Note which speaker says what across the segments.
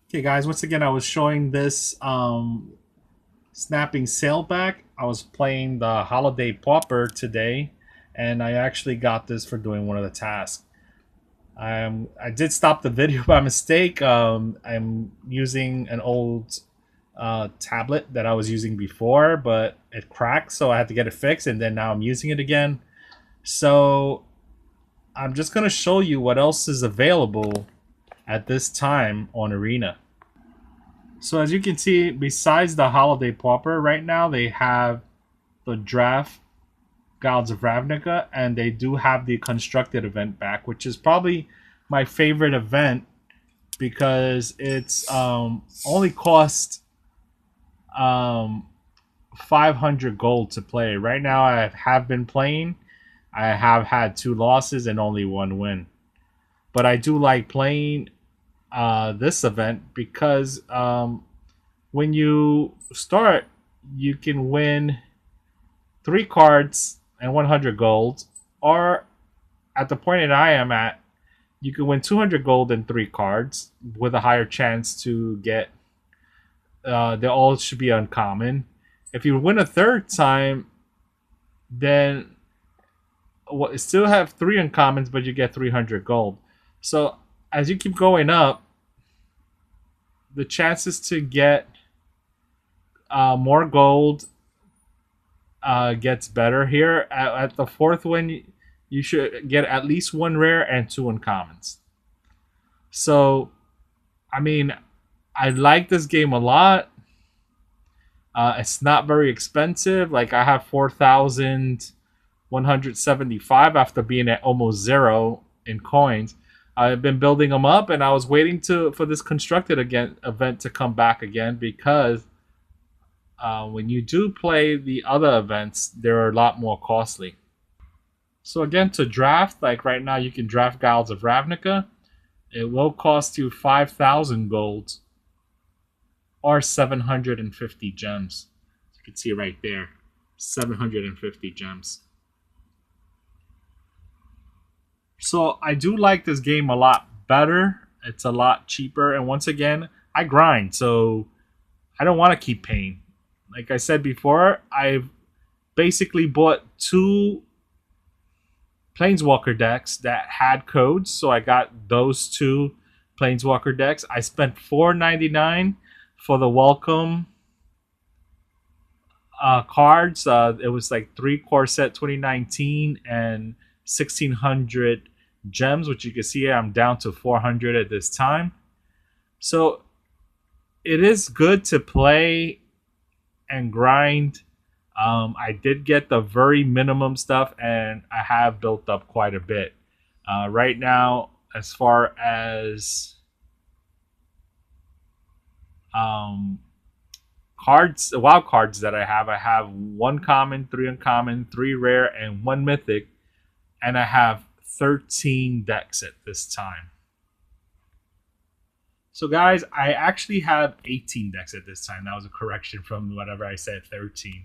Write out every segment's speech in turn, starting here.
Speaker 1: Okay, guys, once again, I was showing this snapping sailback. I was playing the holiday pauper today, and I actually got this for doing one of the tasks. I did stop the video by mistake. I'm using an old tablet that I was using before, but it cracked, so I had to get it fixed, and then now I'm using it again. So I'm just going to show you what else is available at this time on Arena. So as you can see, besides the holiday pauper, right now they have the draft Gods of Ravnica, and they do have the constructed event back, which is probably my favorite event because it's only cost um, 500 gold to play. Right now, I have been playing. I have had 2 losses and only 1 win, but I do like playing this event because when you start, you can win 3 cards and 100 gold, or at the point that I am at, you can win 200 gold and 3 cards with a higher chance to get. They all should be uncommon. If you win a third time, then still have 3 uncommons, but you get 300 gold. So as you keep going up, the chances to get more gold gets better. Here at the fourth one, you should get at least 1 rare and 2 uncommons. So, I mean, I like this game a lot. It's not very expensive. Like I have 4,175 after being at almost zero in coins. I've been building them up, and I was waiting for this constructed again event to come back again because when you do play the other events, they're a lot more costly. So again, to draft, like right now, you can draft Gods of Ravnica. It will cost you 5,000 gold or 750 gems. You can see right there, 750 gems. So I do like this game a lot better. It's a lot cheaper, and once again, I grind, so I don't want to keep paying. Like I said before, I've basically bought 2 Planeswalker decks that had codes, so I got those 2 Planeswalker decks. I spent $4.99 for the welcome cards. It was like 3 core set 2019 and 1,600 gems, which you can see I'm down to 400 at this time. So it is good to play and grind. I did get the very minimum stuff, and I have built up quite a bit. Right now, as far as um, cards, wild cards that I have 1 common, 3 uncommon, 3 rare, and 1 mythic, and I have 13 decks at this time. So, guys, I actually have 18 decks at this time. That was a correction from whatever I said, 13.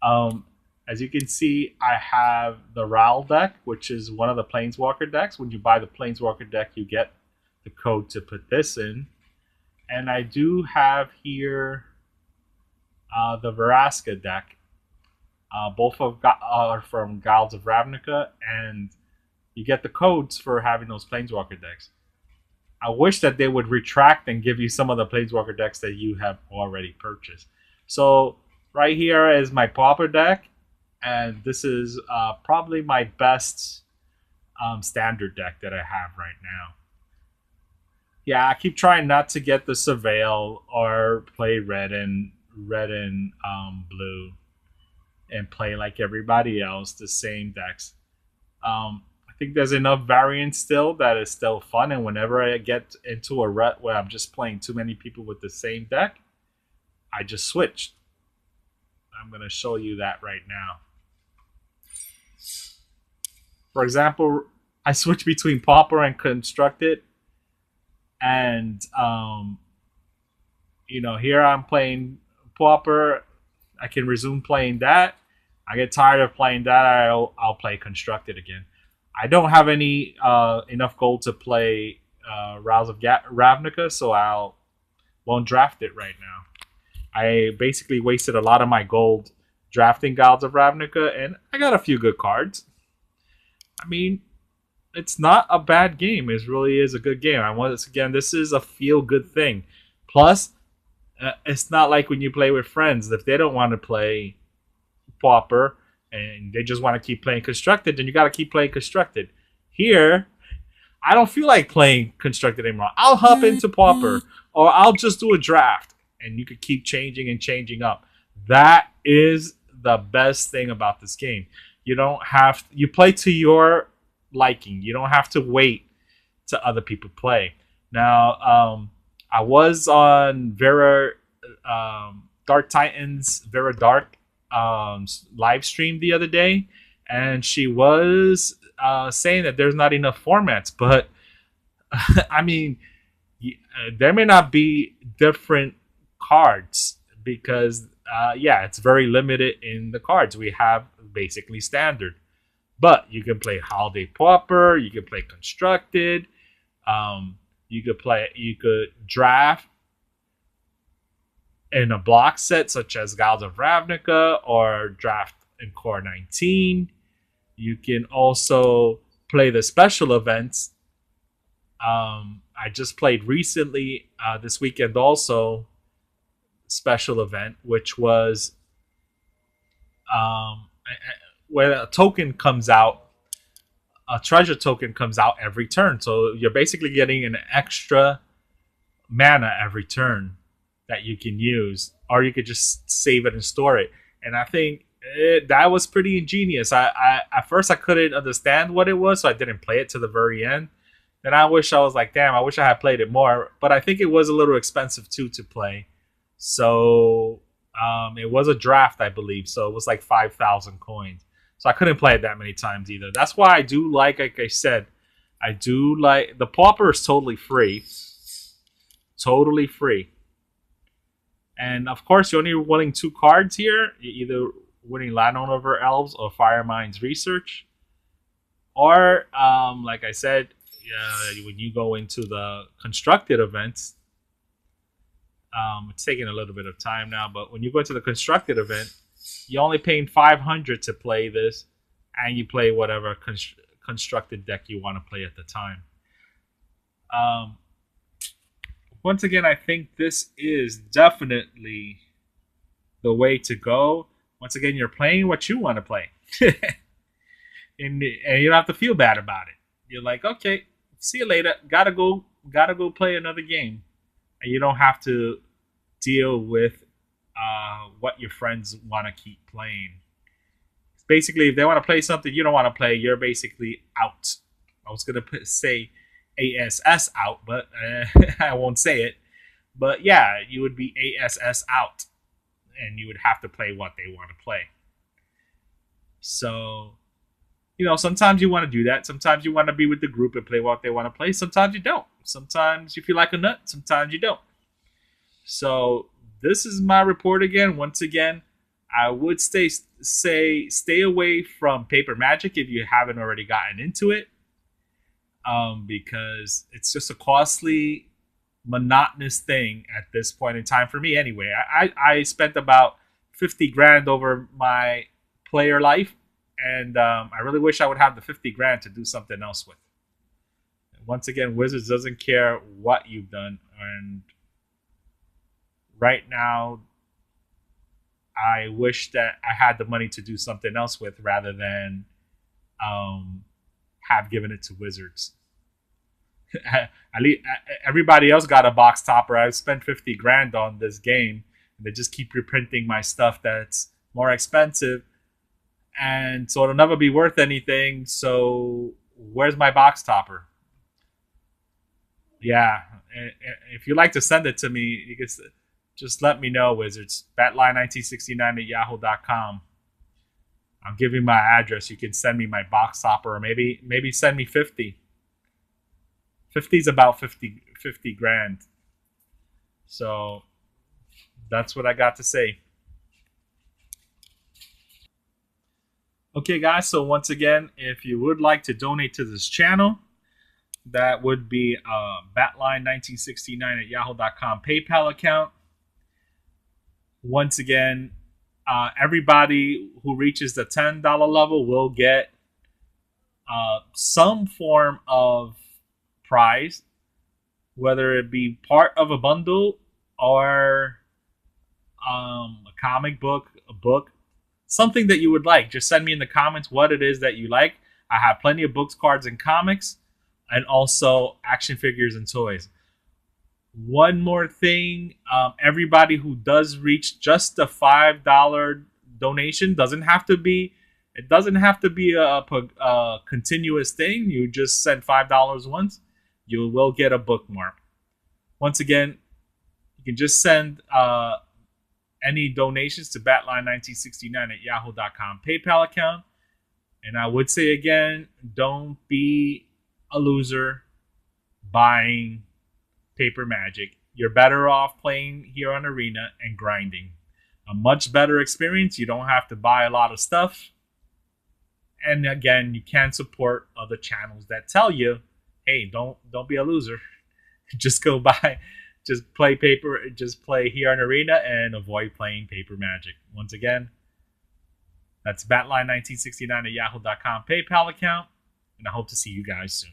Speaker 1: Um, as you can see, I have the Ral deck, which is one of the Planeswalker decks. When you buy the Planeswalker deck, you get the code to put this in. And I do have here the Veraska deck. Both are from Gods of Ravnica, and you get the codes for having those Planeswalker decks. I wish that they would retract and give you some of the Planeswalker decks that you have already purchased. So right here is my Pauper deck, and this is probably my best standard deck that I have right now. Yeah, I keep trying not to get the Surveil or play red and blue and play like everybody else the same decks. I think there's enough variance still that is still fun, and whenever I get into a rut where I'm just playing too many people with the same deck, I just switch. I'm going to show you that right now. For example, I switch between Pauper and Constructed, and here I'm playing Pauper. I can resume playing that. I get tired of playing that. I'll play Constructed again. I don't have any enough gold to play Rouse of Ravnica, so I'll won't draft it right now. I basically wasted a lot of my gold drafting Gods of Ravnica, and I got a few good cards. I mean, it's not a bad game. It really is a good game. I once again, this is a feel good thing. Plus, it's not like when you play with friends. If they don't want to play Pauper and they just want to keep playing Constructed, then you got to keep playing Constructed. Here, I don't feel like playing Constructed anymore. I'll hop into Pauper, or I'll just do a draft, and you could keep changing and changing up. That is the best thing about this game. You don't have you play to your liking. You don't have to wait to other people play. Now, I was on Vera Dark Titans Vera Dark live stream the other day, and she was saying that there's not enough formats. But I mean, there may not be different cards because yeah, it's very limited in the cards. We have basically standard, but you can play Holiday Pauper, you can play Constructed, you could draft in a block set such as Gods of Ravnica or draft in Core 19. You can also play the special events. I just played recently this weekend also special event, which was where a token comes out, a treasure token comes out every turn. So you're basically getting an extra mana every turn that you can use, or you could just save it and store it. And I think that was pretty ingenious. I at first I couldn't understand what it was, so I didn't play it to the very end. Then I wish I was like, damn, I wish I had played it more. But I think it was a little expensive too to play. So it was a draft, I believe. So it was like 5,000 coins. So I couldn't play it that many times either. That's why I do like I said, I do like the Pauper is totally free. Totally free. And of course, you're only winning 2 cards here. You're either winning Landowner over Elves or Firemind's Research. Or, like I said, when you go into the constructed events, it's taking a little bit of time now, but when you go into the constructed event, you're only paying 500 to play this, and you play whatever constructed deck you want to play at the time. Once again, I think this is definitely the way to go. Once again, you're playing what you want to play. and you don't have to feel bad about it. You're like, okay, see you later. Gotta go play another game. And you don't have to deal with what your friends want to keep playing. Basically, if they want to play something you don't want to play, you're basically out. I was going to say ASS out, but I won't say it. But yeah, you would be ASS out, and you would have to play what they want to play. So, sometimes you want to do that. Sometimes you want to be with the group and play what they want to play. Sometimes you don't. Sometimes you feel like a nut. Sometimes you don't. So this is my report again. Once again, I would stay away from Paper Magic if you haven't already gotten into it, because it's just a costly, monotonous thing at this point in time for me. Anyway, I spent about 50 grand over my player life, and I really wish I would have the 50 grand to do something else with. Once again, Wizards doesn't care what you've done, and right now, I wish that I had the money to do something else with rather than have given it to Wizards. At least everybody else got a box topper. I spent 50 grand on this game, and they just keep reprinting my stuff that's more expensive, and so it'll never be worth anything. So where's my box topper? Yeah, if you'd like to send it to me, you can just let me know, Wizards. Batline1969@yahoo.com. I'll give you my address. You can send me my box topper, or maybe send me 50. 50 is about 50 grand. So that's what I got to say. Okay, guys. So once again, if you would like to donate to this channel, That would be batline1969 at yahoo.com PayPal account. Once again, everybody who reaches the $10 level will get some form of prize, whether it be part of a bundle or a comic book, a book, something that you would like. Just send me in the comments what it is that you like. I have plenty of books, cards, and comics, and also action figures and toys. One more thing, everybody who does reach just the $5 donation doesn't have to be. It doesn't have to be a continuous thing. You just send $5 once, you will get a bookmark. Once again, you can just send any donations to batline1969 at yahoo.com PayPal account. And I would say again, don't be a loser buying Paper Magic. You're better off playing here on Arena and grinding. A much better experience. You don't have to buy a lot of stuff. And again, you can support other channels that tell you, hey, don't be a loser. Just go buy, just play here on Arena and avoid playing Paper Magic. Once again, that's batline1969 at yahoo.com PayPal account. And I hope to see you guys soon.